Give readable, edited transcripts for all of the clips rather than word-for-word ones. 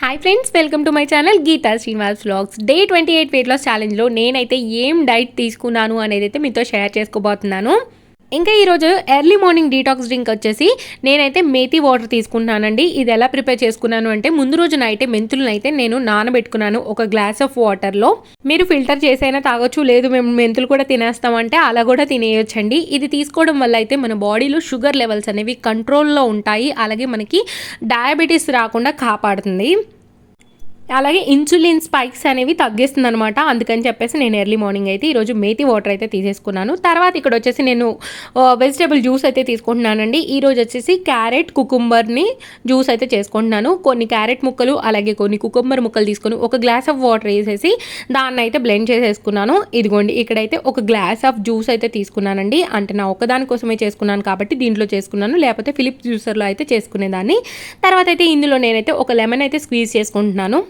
Hi friends, welcome to my channel Geeta Srinivas vlogs. Day 28 weight loss ఛాలెంజ్లో నేనైతే ఏం diet తీసుకున్నాను అనేది అయితే మీతో షేర్ చేసుకోబోతున్నాను. ఇంకా ఈరోజు ఎర్లీ మార్నింగ్ డీటాక్స్ డ్రింక్ వచ్చేసి నేనైతే మేతి వాటర్ తీసుకుంటున్నానండి. ఇది ఎలా ప్రిపేర్ చేసుకున్నాను అంటే, ముందు రోజు నైటే మెంతులను అయితే నేను నానబెట్టుకున్నాను ఒక గ్లాస్ ఆఫ్ వాటర్లో. మీరు ఫిల్టర్ చేసైనా తాగొచ్చు, లేదు మేము మెంతులు కూడా తినేస్తామంటే అలా కూడా తినేయొచ్చండి. ఇది తీసుకోవడం వల్ల అయితే మన బాడీలో షుగర్ లెవెల్స్ అనేవి కంట్రోల్లో ఉంటాయి, అలాగే మనకి డయాబెటీస్ రాకుండా కాపాడుతుంది. అలాగే ఇన్సులిన్ స్పైక్స్ అనేవి తగ్గిస్తుంది అనమాట. అందుకని చెప్పేసి నేను ఎర్లీ మార్నింగ్ అయితే ఈరోజు మేతి వాటర్ అయితే తీసేసుకున్నాను. తర్వాత ఇక్కడ వచ్చేసి నేను వెజిటేబుల్ జ్యూస్ అయితే తీసుకుంటున్నానండి. ఈరోజు వచ్చేసి క్యారెట్ కుకుంబర్ని జ్యూస్ అయితే చేసుకుంటున్నాను. కొన్ని క్యారెట్ ముక్కలు అలాగే కొన్ని కుకుంబర్ ముక్కలు తీసుకొని ఒక గ్లాస్ ఆఫ్ వాటర్ వేసేసి దాన్ని అయితే బ్లెండ్ చేసేసుకున్నాను. ఇదిగోండి, ఇక్కడైతే ఒక గ్లాస్ ఆఫ్ జ్యూస్ అయితే తీసుకున్నానండి. అంటే నా ఒక్కదాని కోసమే చేసుకున్నాను కాబట్టి దీంట్లో చేసుకున్నాను, లేకపోతే ఫిలిప్స్ జ్యూసర్లో అయితే చేసుకునేదాన్ని. తర్వాత అయితే ఇందులో నేనైతే ఒక లెమన్ అయితే స్క్వీజ్ చేసుకుంటున్నాను.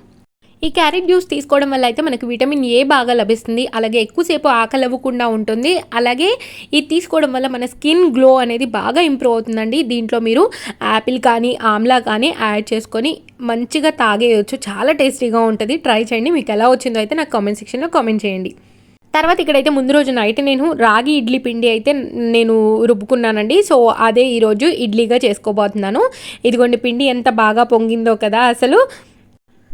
ఈ క్యారెట్ జ్యూస్ తీసుకోవడం వల్ల అయితే మనకు విటమిన్ ఏ బాగా లభిస్తుంది, అలాగే ఎక్కువసేపు ఆకలి అవ్వకుండా ఉంటుంది. అలాగే ఇది తీసుకోవడం వల్ల మన స్కిన్ గ్లో అనేది బాగా ఇంప్రూవ్ అవుతుందండి. దీంట్లో మీరు యాపిల్ కానీ ఆమ్లా కానీ యాడ్ చేసుకొని మంచిగా తాగేయచ్చు. చాలా టేస్టీగా ఉంటుంది. ట్రై చేయండి. మీకు ఎలా వచ్చిందో అయితే నాకు కామెంట్ సెక్షన్లో కామెంట్ చేయండి. తర్వాత ఇక్కడైతే ముందు రోజు నైట్ నేను రాగి ఇడ్లీ పిండి అయితే నేను రుబ్బుకున్నానండి. సో అదే ఈరోజు ఇడ్లీగా చేసుకోబోతున్నాను. ఇదిగోండి, పిండి ఎంత బాగా పొంగిందో కదా అసలు.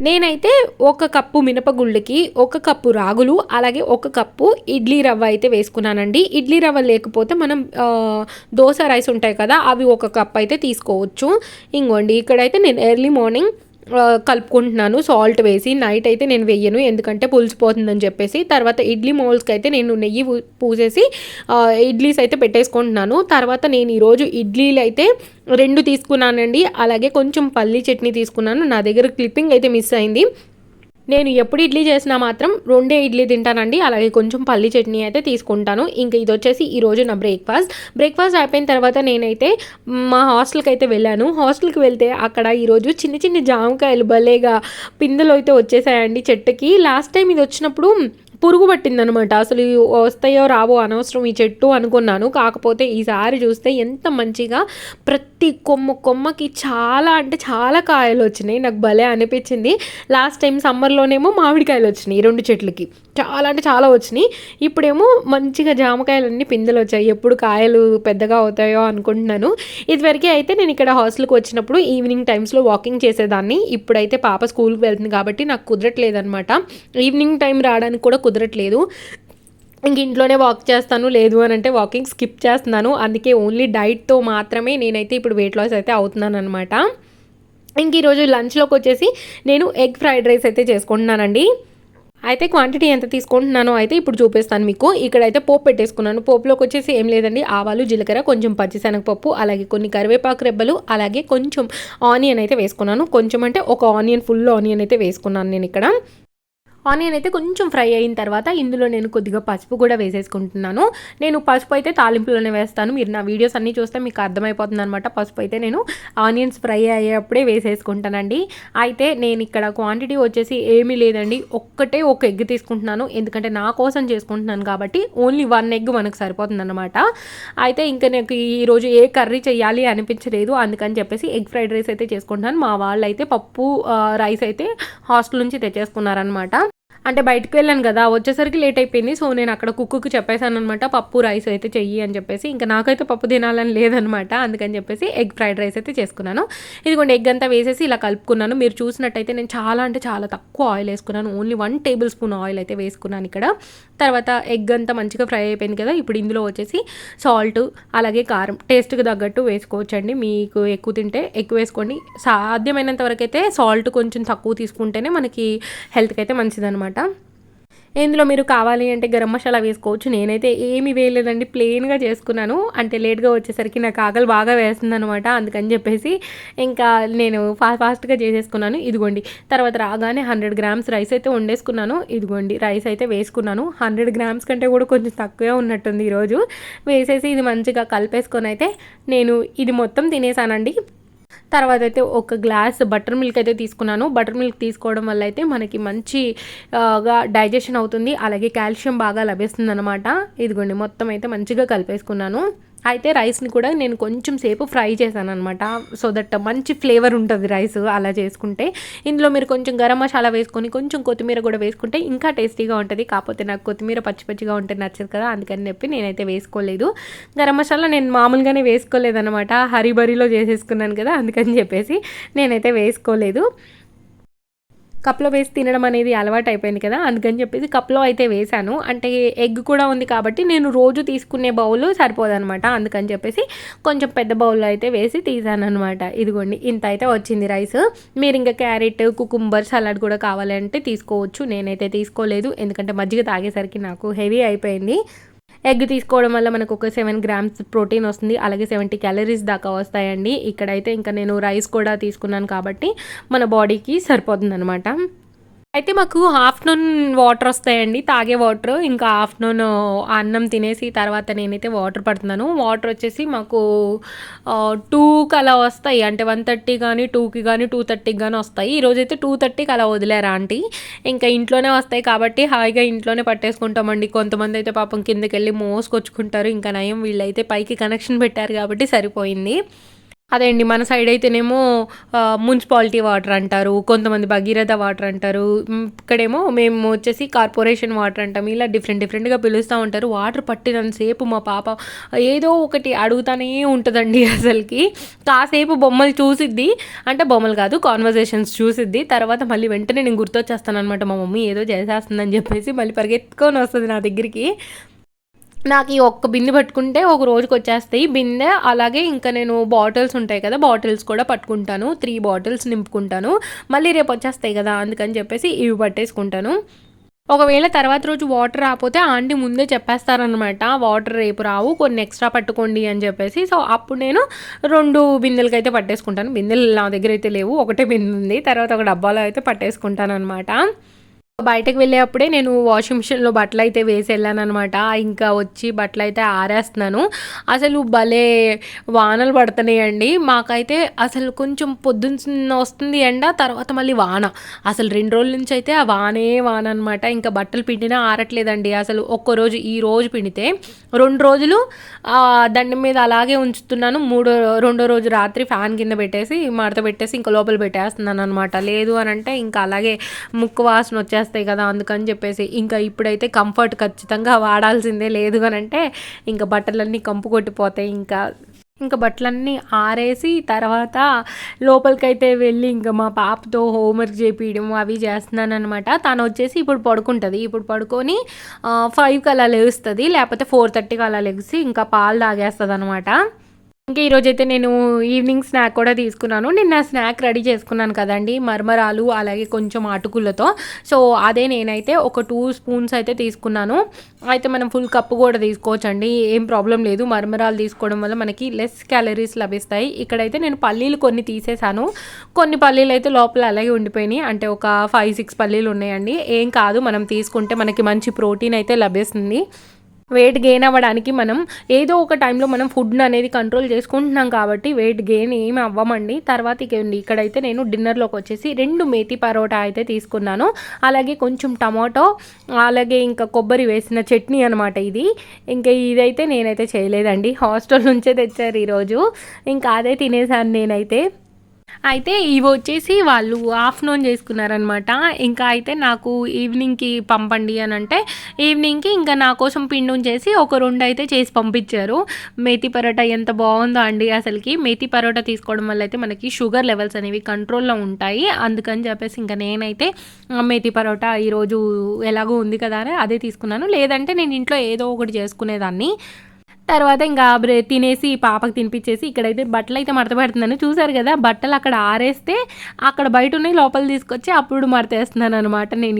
నేనైతే ఒక కప్పు మినపగుళ్ళకి ఒక కప్పు రాగులు అలాగే ఒక కప్పు ఇడ్లీ రవ్వ అయితే వేసుకున్నానండి. ఇడ్లీ రవ్వ లేకపోతే మనం దోశ రైస్ ఉంటాయి కదా, అవి ఒక కప్ అయితే తీసుకోవచ్చు. ఇంకోండి, ఇక్కడైతే నేను ఎర్లీ మార్నింగ్ కలుపుకుంటున్నాను సాల్ట్ వేసి. నైట్ అయితే నేను వెయ్యను, ఎందుకంటే పులిసిపోతుందని చెప్పేసి. తర్వాత ఇడ్లీ మౌల్స్కి అయితే నేను నెయ్యి పూసేసి ఇడ్లీస్ అయితే పెట్టేసుకుంటున్నాను. తర్వాత నేను ఈరోజు ఇడ్లీలు అయితే 2 తీసుకున్నానండి. అలాగే కొంచెం పల్లీ చట్నీ తీసుకున్నాను. నా దగ్గర క్లిప్పింగ్ అయితే మిస్ అయింది. నేను ఎప్పుడు ఇడ్లీ చేసినా మాత్రం 2 ఇడ్లీ తింటానండి. అలాగే కొంచెం పల్లి చట్నీ అయితే తీసుకుంటాను. ఇంకా ఇది వచ్చేసి ఈరోజు నా బ్రేక్ఫాస్ట్ అయిపోయిన తర్వాత నేనైతే మా హాస్టల్కి అయితే వెళ్ళాను. హాస్టల్కి వెళ్తే అక్కడ ఈరోజు చిన్న చిన్న జామకాయలు భలేగా పిందెలు అయితే వచ్చేసాయండి చెట్టుకి. లాస్ట్ టైం ఇది వచ్చినప్పుడు పురుగు పట్టిందనమాట. అసలు వస్తాయో రావో అనవసరం ఈ చెట్టు అనుకున్నాను. కాకపోతే ఈసారి చూస్తే ఎంత మంచిగా ప్రతి కొమ్మకి చాలా అంటే చాలా కాయలు వచ్చినాయి. నాకు భలే అనిపించింది. లాస్ట్ టైం సమ్మర్లోనేమో మామిడికాయలు వచ్చినాయి 2 చెట్లకి, చాలా అంటే చాలా వచ్చినాయి. ఇప్పుడేమో మంచిగా జామకాయలన్నీ పిందెలు వచ్చాయి. ఎప్పుడు కాయలు పెద్దగా అవుతాయో అనుకుంటున్నాను. ఇదివరకే అయితే నేను ఇక్కడ హాస్టల్కి వచ్చినప్పుడు ఈవినింగ్ టైమ్స్లో వాకింగ్ చేసేదాన్ని. ఇప్పుడైతే పాప స్కూల్కి వెళ్తుంది కాబట్టి నాకు కుదరట్లేదు అనమాట. ఈవినింగ్ టైం రావడానికి కూడా కుదరట్లేదు. ఇంక ఇంట్లోనే వాక్ చేస్తాను, లేదు అని అంటే వాకింగ్ స్కిప్ చేస్తున్నాను. అందుకే ఓన్లీ డైట్తో మాత్రమే నేనైతే ఇప్పుడు వెయిట్ లాస్ అయితే అవుతున్నాను అనమాట. ఇంక ఈరోజు లంచ్లోకి వచ్చేసి నేను ఎగ్ ఫ్రైడ్ రైస్ అయితే చేసుకుంటున్నానండి. అయితే క్వాంటిటీ ఎంత తీసుకుంటున్నానో అయితే ఇప్పుడు చూపిస్తాను మీకు. ఇక్కడైతే పోపు పెట్టేసుకున్నాను. పోపులోకి వచ్చేసి ఏం లేదండి, ఆవాలు, జీలకర్ర, కొంచెం పచ్చిశనగపప్పు, అలాగే కొన్ని కరివేపాకు రెబ్బలు, అలాగే కొంచెం ఆనియన్ అయితే వేసుకున్నాను. కొంచెం అంటే ఒక ఆనియన్, ఫుల్ ఆనియన్ అయితే వేసుకున్నాను నేను ఇక్కడ. ఆనియన్ అయితే కొంచెం ఫ్రై అయిన తర్వాత ఇందులో నేను కొద్దిగా పసుపు కూడా వేసేసుకుంటున్నాను. నేను పసుపు అయితే తాలింపులోనే వేస్తాను. మీరు నా వీడియోస్ అన్నీ చూస్తే మీకు అర్థమైపోతుంది అనమాట. పసుపు అయితే నేను ఆనియన్స్ ఫ్రై అయ్యేప్పుడే వేసేసుకుంటానండి. అయితే నేను ఇక్కడ క్వాంటిటీ వచ్చేసి ఏమీ లేదండి, ఒక ఎగ్ తీసుకుంటున్నాను. ఎందుకంటే నా కోసం చేసుకుంటున్నాను కాబట్టి ఓన్లీ 1 ఎగ్ మనకు సరిపోతుంది అనమాట. అయితే ఇంకా నాకు ఈరోజు ఏ కర్రీ చేయాలి అనిపించలేదు, అందుకని చెప్పేసి ఎగ్ ఫ్రైడ్ రైస్ అయితే చేసుకుంటున్నాను. మా వాళ్ళు అయితే పప్పు రైస్ అయితే హాస్టల్ నుంచి తెచ్చేసుకున్నారనమాట. అంటే బయటకు వెళ్ళాను కదా, వచ్చేసరికి లేట్ అయిపోయింది. సో నేను అక్కడ కుక్కుకి చెప్పేశాను అనమాట, పప్పు రైస్ అయితే చెయ్యి అని చెప్పేసి. ఇంకా నాకైతే పప్పు తినాలని లేదనమాట, అందుకని చెప్పేసి ఎగ్ ఫ్రైడ్ రైస్ అయితే చేసుకున్నాను. ఇదిగోండి, ఎగ్ అంతా వేసేసి ఇలా కలుపుకున్నాను. మీరు చూసినట్టయితే నేను చాలా అంటే చాలా తక్కువ ఆయిల్ వేసుకున్నాను. ఓన్లీ 1 టేబుల్ స్పూన్ ఆయిల్ అయితే వేసుకున్నాను ఇక్కడ. తర్వాత ఎగ్ అంతా మంచిగా ఫ్రై అయిపోయింది కదా, ఇప్పుడు ఇందులో వచ్చేసి సాల్ట్ అలాగే కారం టేస్ట్కి తగ్గట్టు వేసుకోవచ్చండి. మీకు ఎక్కువ తింటే ఎక్కువ వేసుకోండి. సాధ్యమైనంత వరకు అయితే సాల్ట్ కొంచెం తక్కువ తీసుకుంటేనే మనకి హెల్త్కి అయితే మంచిదనమాట. ఇందులో మీరు కావాలి అంటే గరం మసాలా వేసుకోవచ్చు. నేనైతే ఏమీ వేయలేదండి, ప్లెయిన్గా చేసుకున్నాను. అంటే లేట్గా వచ్చేసరికి నాకు ఆకలి బాగా వేస్తుంది అనమాట, అందుకని చెప్పేసి ఇంకా నేను ఫాస్ట్గా చేసేసుకున్నాను. ఇదిగోండి, తర్వాత రాగానే 100 గ్రామ్స్ రైస్ అయితే వండేసుకున్నాను. ఇదిగోండి, రైస్ అయితే వేసుకున్నాను. 100 గ్రామ్స్ కంటే కూడా కొంచెం తక్కువే ఉన్నట్టుంది ఈరోజు. వేసేసి ఇది మంచిగా కలిపేసుకొని అయితే నేను ఇది మొత్తం తినేసానండి. తర్వాత అయితే ఒక గ్లాస్ బటర్ మిల్క్ అయితే తీసుకున్నాను. బటర్ మిల్క్ తీసుకోవడం వల్ల అయితే మనకి మంచిగా డైజెషన్ అవుతుంది, అలాగే కాల్షియం బాగా లభిస్తుందనమాట. ఇదిగోండి మొత్తం అయితే మంచిగా కలిపేసుకున్నాను. అయితే రైస్ని కూడా నేను కొంచెం సేపు ఫ్రై చేశాను అనమాట. సో దట్ మంచి ఫ్లేవర్ ఉంటుంది రైస్ అలా చేసుకుంటే. ఇందులో మీరు కొంచెం గరం మసాలా వేసుకొని కొంచెం కొత్తిమీర కూడా వేసుకుంటే ఇంకా టేస్టీగా ఉంటుంది. కాకపోతే నాకు కొత్తిమీర పచ్చి పచ్చిగా ఉంటే నచ్చదు కదా, అందుకని చెప్పి నేనైతే వేసుకోలేదు. గరం మసాలా నేను మామూలుగానే వేసుకోలేదనమాట, హరీబరీలో చేసేసుకున్నాను కదా, అందుకని చెప్పేసి నేనైతే వేసుకోలేదు. కప్లో వేసి తినడం అనేది అలవాటు అయిపోయింది కదా, అందుకని చెప్పేసి కప్లో అయితే వేశాను. అంటే ఎగ్ కూడా ఉంది కాబట్టి నేను రోజు తీసుకునే బౌల్ సరిపోదనమాట, అందుకని చెప్పేసి కొంచెం పెద్ద బౌల్లో అయితే వేసి తీసాను అనమాట. ఇదిగోండి ఇంత అయితే వచ్చింది రైస్. మీరు ఇంకా క్యారెట్, కుకుంబర్ సలాడ్ కూడా కావాలంటే తీసుకోవచ్చు. నేనైతే తీసుకోలేదు, ఎందుకంటే మజ్జిగ తాగేసరికి నాకు హెవీ అయిపోయింది. ఎగ్ తీసుకోవడం వల్ల మనకు ఒక 7 గ్రామ్స్ ప్రోటీన్ వస్తుంది, అలాగే 70 క్యాలరీస్ దాకా వస్తాయండి. ఇక్కడైతే ఇంకా నేను రైస్ కూడా తీసుకున్నాను కాబట్టి మన బాడీకి సరిపోతుంది అనమాట. అయితే మాకు ఆఫ్టర్నూన్ వాటర్ వస్తాయండి, తాగే వాటర్. ఇంకా ఆఫ్టర్నూన్ అన్నం తినేసి తర్వాత నేనైతే వాటర్ పడుతున్నాను. వాటర్ వచ్చేసి మాకు 2కి అలా వస్తాయి, అంటే 1:30 కానీ 2కి కానీ 2:30కి కానీ వస్తాయి. ఈరోజైతే 2:30కి అలా వదిలేరా ఆంటీ. ఇంకా ఇంట్లోనే వస్తాయి కాబట్టి హాయిగా ఇంట్లోనే పట్టేసుకుంటామండి. కొంతమంది అయితే పాపం కిందకి వెళ్ళి మోసుకొచ్చుకుంటారు, ఇంకా నయం వీళ్ళైతే పైకి కనెక్షన్ పెట్టారు కాబట్టి సరిపోయింది. అదే అండి, మన సైడ్ అయితేనేమో మున్సిపాలిటీ వాటర్ అంటారు, కొంతమంది భగీరథ వాటర్ అంటారు, ఇక్కడేమో మేము వచ్చేసి కార్పొరేషన్ వాటర్ అంటాం. ఇలా డిఫరెంట్గా పిలుస్తూ ఉంటారు. వాటర్ పట్టినంతసేపు మా పాప ఏదో ఒకటి అడుగుతానే ఉంటుందండి. అసలుకి కాసేపు బొమ్మలు చూసిద్ది, అంటే బొమ్మలు కాదు కాన్వర్జేషన్స్ చూసిద్ది. తర్వాత మళ్ళీ వెంటనే నేను గుర్తొచ్చేస్తాను అనమాట, మా మమ్మీ ఏదో చేసేస్తుందని చెప్పేసి మళ్ళీ పరిగెత్తుకొని వస్తుంది నా దగ్గరికి. నాకు ఈ ఒక్క బిందె పట్టుకుంటే ఒక రోజుకి వచ్చేస్తాయి బిందె. అలాగే ఇంకా నేను బాటిల్స్ ఉంటాయి కదా, బాటిల్స్ కూడా పట్టుకుంటాను. 3 బాటిల్స్ నింపుకుంటాను, మళ్ళీ రేపు వచ్చేస్తాయి కదా, అందుకని చెప్పేసి ఇవి పట్టేసుకుంటాను. ఒకవేళ తర్వాత రోజు వాటర్ రాకపోతే ఆంటీ ముందే చెప్పేస్తారనమాట, వాటర్ రేపు రావు, కొన్ని ఎక్స్ట్రా పట్టుకోండి అని చెప్పేసి. సో అప్పుడు నేను 2 బిందెలకైతే పట్టేసుకుంటాను. బిందెలు నా దగ్గర అయితే లేవు, ఒకటే బిందె ఉంది. తర్వాత ఒక డబ్బాలో అయితే పట్టేసుకుంటాను అనమాట. బయటకు వెళ్ళేటప్పుడే నేను వాషింగ్ మిషన్లో బట్టలు అయితే వేసి వెళ్ళానమాట. ఇంకా వచ్చి బట్టలు అయితే ఆరేస్తున్నాను. అసలు భలే వానలు పడుతున్నాయండి మాకైతే. అసలు కొంచెం పొద్దున్న వస్తుంది ఎండ, తర్వాత మళ్ళీ వాన. అసలు 2 రోజుల నుంచి అయితే ఆ వాన అనమాట. ఇంకా బట్టలు పిండినా ఆరట్లేదండి. అసలు ఒక్కరోజు ఈ రోజు పిండితే 2 రోజులు దండం మీద అలాగే ఉంచుతున్నాను. రెండో రోజు రాత్రి ఫ్యాన్ కింద పెట్టేసి మడత పెట్టేసి ఇంకా లోపల పెట్టేస్తున్నాను అనమాట. లేదు అని అంటే ఇంకా అలాగే ముక్కు వాసన వచ్చేస్తాయి కదా, అందుకని చెప్పేసి ఇంకా ఇప్పుడైతే కంఫర్ట్ ఖచ్చితంగా వాడాల్సిందే. లేదు అని అంటే ఇంకా బట్టలన్నీ కంపు కొట్టిపోతాయి. ఇంకా బట్టలన్నీ ఆరేసి తర్వాత లోపలికైతే వెళ్ళి ఇంకా మా పాపతో హోంవర్క్ చేయించడం అవి చేస్తున్నాను అనమాట. తను వచ్చేసి ఇప్పుడు పడుకుంటుంది. ఇప్పుడు పడుకొని 5కి అలా లేస్తుంది, లేకపోతే 4:30కి అలా లెగిసి ఇంకా పాలు తాగేస్తుంది అనమాట. ఇంకా ఈరోజైతే నేను ఈవినింగ్ స్నాక్ కూడా తీసుకున్నాను. నిన్న స్నాక్ రెడీ చేసుకున్నాను కదండి, మరమరాలు అలాగే కొంచెం అటుకులతో. సో అదే నేనైతే ఒక 2 స్పూన్స్ అయితే తీసుకున్నాను. అయితే మనం ఫుల్ కప్పు కూడా తీసుకోవచ్చండి, ఏం ప్రాబ్లం లేదు. మరమరాలు తీసుకోవడం వల్ల మనకి లెస్ క్యాలరీస్ లభిస్తాయి. ఇక్కడైతే నేను పల్లీలు కొన్ని తీసేసాను, కొన్ని పల్లీలు అయితే లోపల అలాగే ఉండిపోయినాయి. అంటే ఒక 5-6 పల్లీలు ఉన్నాయండి. ఏం కాదు, మనం తీసుకుంటే మనకి మంచి ప్రోటీన్ అయితే లభిస్తుంది. వెయిట్ గెయిన్ అవ్వడానికి మనం ఏదో ఒక టైంలో మనం ఫుడ్ అనేది కంట్రోల్ చేసుకుంటున్నాం కాబట్టి వెయిట్ గెయిన్ ఏమి అవ్వమండి. తర్వాత ఇక్కడైతే నేను డిన్నర్లోకి వచ్చేసి 2 మేతి పరోటా అయితే తీసుకున్నాను, అలాగే కొంచెం టమాటో, అలాగే ఇంకా కొబ్బరి వేసిన చట్నీ అనమాట ఇది. ఇంకా ఇదైతే నేనైతే చేయలేదండి, హాస్టల్ నుంచే తెచ్చారు ఈరోజు. ఇంకా అదే తినేసాను నేనైతే. అయితే ఇవి వచ్చేసి వాళ్ళు ఆఫ్టర్నూన్ చేసుకున్నారనమాట. ఇంకా అయితే నాకు ఈవినింగ్కి పంపండి అని అంటే ఈవినింగ్కి ఇంకా నా కోసం పిండి ఉంచేసి ఒక 2 అయితే చేసి పంపించారు. మేతి పరోటా ఎంత బాగుందో అండి అసలుకి. మేతి పరోటా తీసుకోవడం వల్ల అయితే మనకి షుగర్ లెవెల్స్ అనేవి కంట్రోల్లో ఉంటాయి, అందుకని చెప్పేసి ఇంకా నేనైతే మేతి పరోటా ఈరోజు ఎలాగో ఉంది కదా అని అదే తీసుకున్నాను. లేదంటే నేను ఇంట్లో ఏదో ఒకటి చేసుకునేదాన్ని. తర్వాత ఇంకా తినేసి పాపకు తినిపించేసి ఇక్కడైతే బట్టలు అయితే మడత పెడుతున్నాను. చూసారు కదా, బట్టలు అక్కడ ఆరేస్తే అక్కడ బయట ఉన్నాయి, లోపల తీసుకొచ్చి అప్పుడు మడతేస్తున్నాను అనమాట. నేను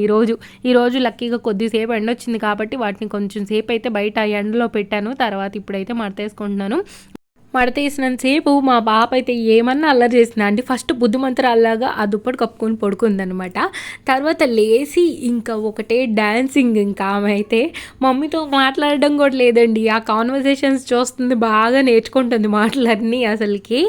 ఈరోజు లక్కీగా కొద్దిసేపు ఎండ వచ్చింది కాబట్టి వాటిని కొంచెం సేపు అయితే బయట ఎండలో పెట్టాను. తర్వాత ఇప్పుడైతే మడతేసుకుంటున్నాను. మడతేసినంతసేపు మా పాప అయితే ఏమన్నా అల్లరి చేసిందా అండి. ఫస్ట్ బుద్ధిమంతురాల్లాగా ఆ దుప్పటి కప్పుకొని పడుకుందనమాట. తర్వాత లేచి ఇంకా ఒకటే డ్యాన్సింగ్. ఇంకా ఆమె అయితే మమ్మీతో మాట్లాడడం కూడా లేదండి, ఆ కాన్వర్సేషన్స్ చూస్తుంది, బాగా నేర్చుకుంటుంది మాటలన్నీ అసలుకి.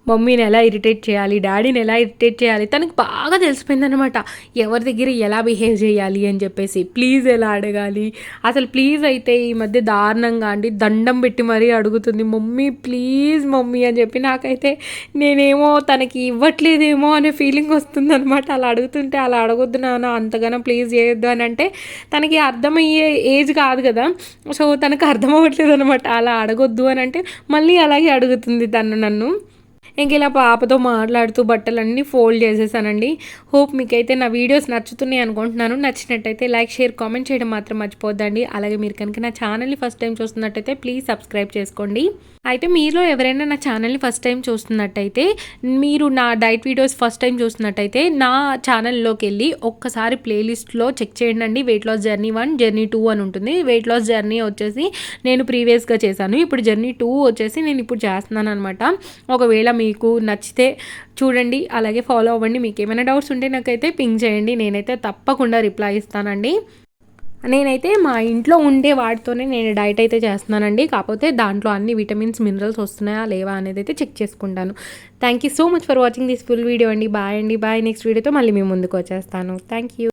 మమ్మీని ఎలా ఇరిటేట్ చేయాలి, డాడీని ఎలా ఇరిటేట్ చేయాలి తనకు బాగా తెలిసిపోయిందనమాట. ఎవరి దగ్గర ఎలా బిహేవ్ చేయాలి అని చెప్పేసి, ప్లీజ్ ఎలా అడగాలి. అసలు ప్లీజ్ అయితే ఈ మధ్య దారుణంగా అండి దండం పెట్టి మరీ అడుగుతుంది, మమ్మీ ప్లీజ్ మమ్మీ అని చెప్పి. నాకైతే నేనేమో తనకి ఇవ్వట్లేదేమో అనే ఫీలింగ్ వస్తుందనమాట. అలా అడుగుతుంటే, అలా అడగొద్దు నాన్న అంతగానో ప్లీజ్ చేయొద్దు అని అంటే తనకి అర్థమయ్యే ఏజ్ కాదు కదా, సో తనకు అర్థం అవ్వట్లేదు అనమాట. అలా అడగొద్దు అని అంటే మళ్ళీ అలాగే అడుగుతుంది తను నన్ను. ఇంక ఇలా పాపతో మాట్లాడుతూ బట్టలన్నీ ఫోల్డ్ చేసేసానండి. హోప్ మీకైతే నా వీడియోస్ నచ్చుతున్నాయి అనుకుంటున్నాను. నచ్చినట్టయితే లైక్, షేర్, కామెంట్ చేయడం మాత్రం మర్చిపోద్దండి. అలాగే మీరు కనుక నా ఛానల్ని ఫస్ట్ టైం చూస్తున్నట్టయితే ప్లీజ్ సబ్స్క్రైబ్ చేసుకోండి. అయితే మీలో ఎవరైనా నా ఛానల్ని ఫస్ట్ టైం చూస్తున్నట్టయితే, మీరు నా డైట్ వీడియోస్ ఫస్ట్ టైం చూస్తున్నట్టయితే నా ఛానల్లోకి వెళ్ళి ఒక్కసారి ప్లేలిస్ట్లో చెక్ చేయండి. వెయిట్ లాస్ జర్నీ 1, జర్నీ 2 అని ఉంటుంది. వెయిట్ లాస్ జర్నీ వచ్చేసి నేను ప్రీవియస్గా చేశాను. ఇప్పుడు జర్నీ 2 వచ్చేసి నేను ఇప్పుడు చేస్తున్నాను అనమాట. ఒకవేళ మీకు నచ్చితే చూడండి, అలాగే ఫాలో అవ్వండి. మీకు ఏమైనా డౌట్స్ ఉంటే నాకైతే పింగ్ చేయండి, నేనైతే తప్పకుండా రిప్లై ఇస్తానండి. నేనైతే మా ఇంట్లో ఉండే వాటితోనే నేను డైట్ అయితే చేస్తున్నానండి. కాకపోతే దాంట్లో అన్ని విటమిన్స్, మినరల్స్ వస్తున్నాయా లేవా అనేది అయితే చెక్ చేసుకుంటాను. Thank you so much for watching this full video అండి. బాయ్ అండి, బాయ్. నెక్స్ట్ వీడియోతో మళ్ళీ మీ ముందుకు వచ్చేస్తాను. Thank you.